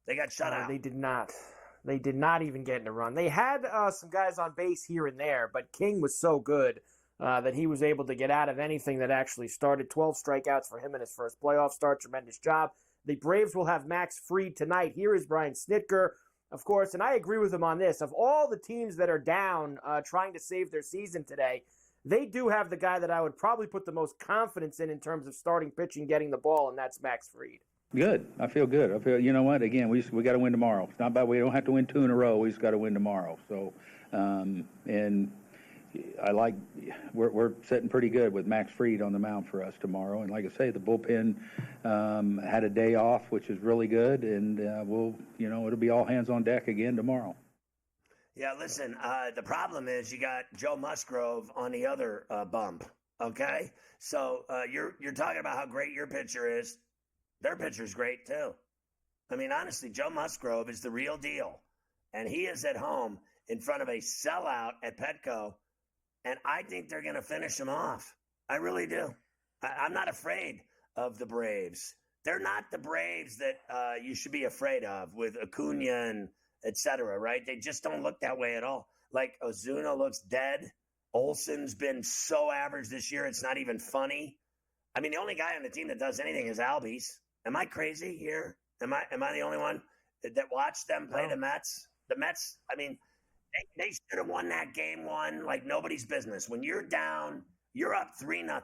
They got shut out. They did not. They did not even get in a run. They had some guys on base here and there, but King was so good that he was able to get out of anything that actually started. 12 strikeouts for him in his first playoff start. Tremendous job. The Braves will have Max Fried tonight. Here is Brian Snitker, of course, and I agree with him on this. Of all the teams that are down trying to save their season today, they do have the guy that I would probably put the most confidence in terms of starting pitching, getting the ball, and that's Max Fried. Good. I feel good. I feel, you know what? Again, we got to win tomorrow. It's not bad. We don't have to win 2 in a row. We just got to win tomorrow. So, and I like we're sitting pretty good with Max Fried on the mound for us tomorrow. And like I say, the bullpen had a day off, which is really good. And it'll be all hands on deck again tomorrow. Yeah, listen, the problem is you got Joe Musgrove on the other bump, okay? So you're talking about how great your pitcher is. Their pitcher's great, too. I mean, honestly, Joe Musgrove is the real deal. And he is at home in front of a sellout at Petco. and I think they're going to finish them off. I really do. I'm not afraid of the Braves. They're not the Braves that you should be afraid of with Acuna and et cetera, right? They just don't look that way at all. Like Ozuna looks dead. Olsen's been so average this year, it's not even funny. I mean, the only guy on the team that does anything is Albies. Am I crazy here? Am I the only one that watched them play the Mets? The Mets, I mean, they should have won that game one like nobody's business. When you're down, you're up 3-0.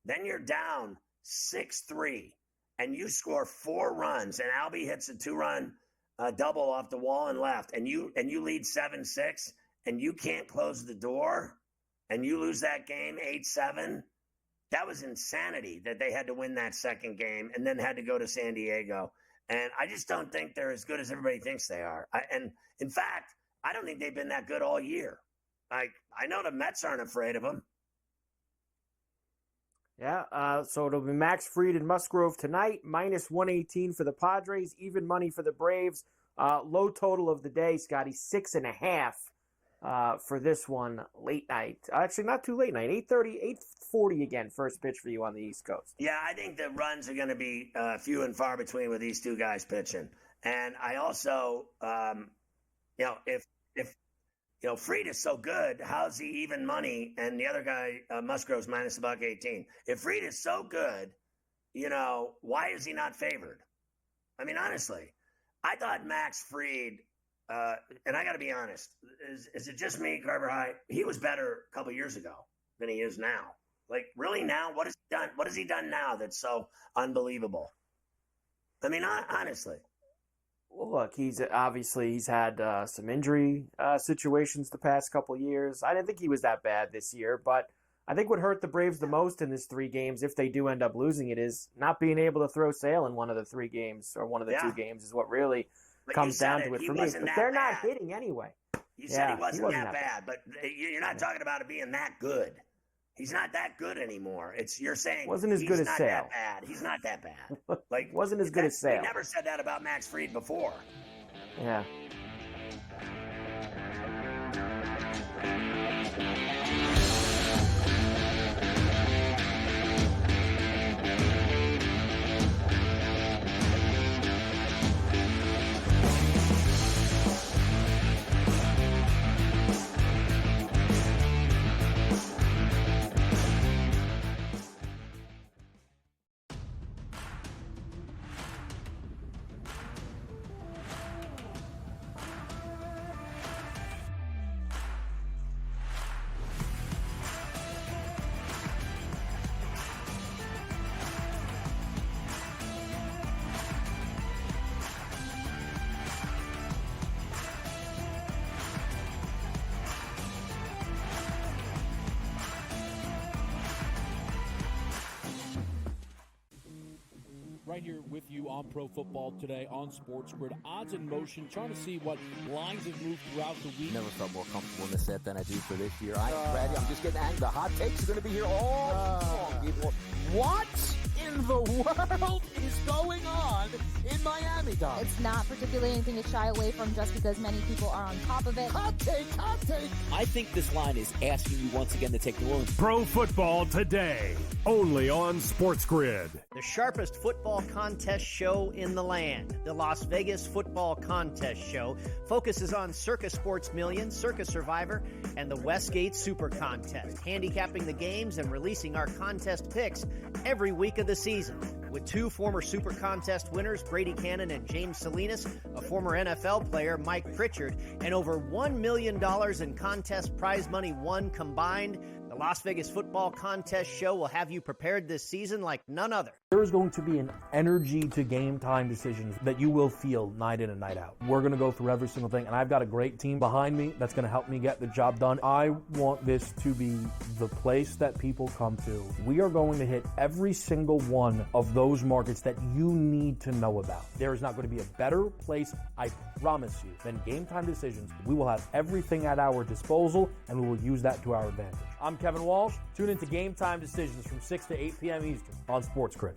Then you're down 6-3, and you score 4 runs, and Albie hits a 2-run double off the wall and left, and you lead 7-6, and you can't close the door, and you lose that game 8-7. That was insanity that they had to win that second game and then had to go to San Diego. And I just don't think they're as good as everybody thinks they are. And in fact, I don't think they've been that good all year. I know the Mets aren't afraid of them. Yeah, so it'll be Max Fried and Musgrove tonight, minus 118 for the Padres, even money for the Braves. Low total of the day, Scotty, 6.5 for this one late night. Actually, not too late night, 8:30, 8:40 again, first pitch for you on the East Coast. Yeah, I think the runs are going to be few and far between with these two guys pitching. And I also, if Fried is so good, how's he even money? And the other guy, Musgrove's minus $1.18. If Fried is so good, why is he not favored? I mean, honestly, I thought Max Fried, and I got to be honest, is it just me, Carver High? He was better a couple years ago than he is now. Like, really now? What has he done? What has he done now that's so unbelievable? I mean, honestly. Well, look, he's had some injury situations the past couple years. I didn't think he was that bad this year, but I think what hurt the Braves the most in this 3 games, if they do end up losing it, is not being able to throw Sale in one of the 3 games or one of the 2 games is what really comes down to it for me. But they're not hitting anyway. You said he wasn't that bad, but you're not talking about it being that good. He's not that good anymore. You're saying wasn't as good as Sale. That bad. He's not that bad. Like wasn't as good as Sale. We never said that about Max Fried before. Yeah. Right here with you on Pro Football Today on SportsGrid. Odds in motion, trying to see what lines have moved throughout the week. Never felt more comfortable in the set than I do for this year. I'm ready. I'm just getting angry. The hot takes are going to be here all long, people. What in the world is going on in Miami, Dom? It's not particularly anything to shy away from just because many people are on top of it. Hot take. I think this line is asking you once again to take New Orleans. Pro Football Today, only on SportsGrid. The sharpest football contest show in the land, the Las Vegas Football Contest Show, focuses on Circus Sports Million, Circus Survivor, and the Westgate Super Contest, handicapping the games and releasing our contest picks every week of the season. With 2 former Super Contest winners, Brady Cannon and James Salinas, a former NFL player, Mike Pritchard, and over $1 million in contest prize money won combined, the Las Vegas Football Contest Show will have you prepared this season like none other. There is going to be an energy to game time decisions that you will feel night in and night out. We're going to go through every single thing, and I've got a great team behind me that's going to help me get the job done. I want this to be the place that people come to. We are going to hit every single one of those markets that you need to know about. There is not going to be a better place, I promise you, than Game Time Decisions. We will have everything at our disposal, and we will use that to our advantage. I'm Kevin Walsh. Tune into Game Time Decisions from 6 to 8 p.m. Eastern on SportsGrid.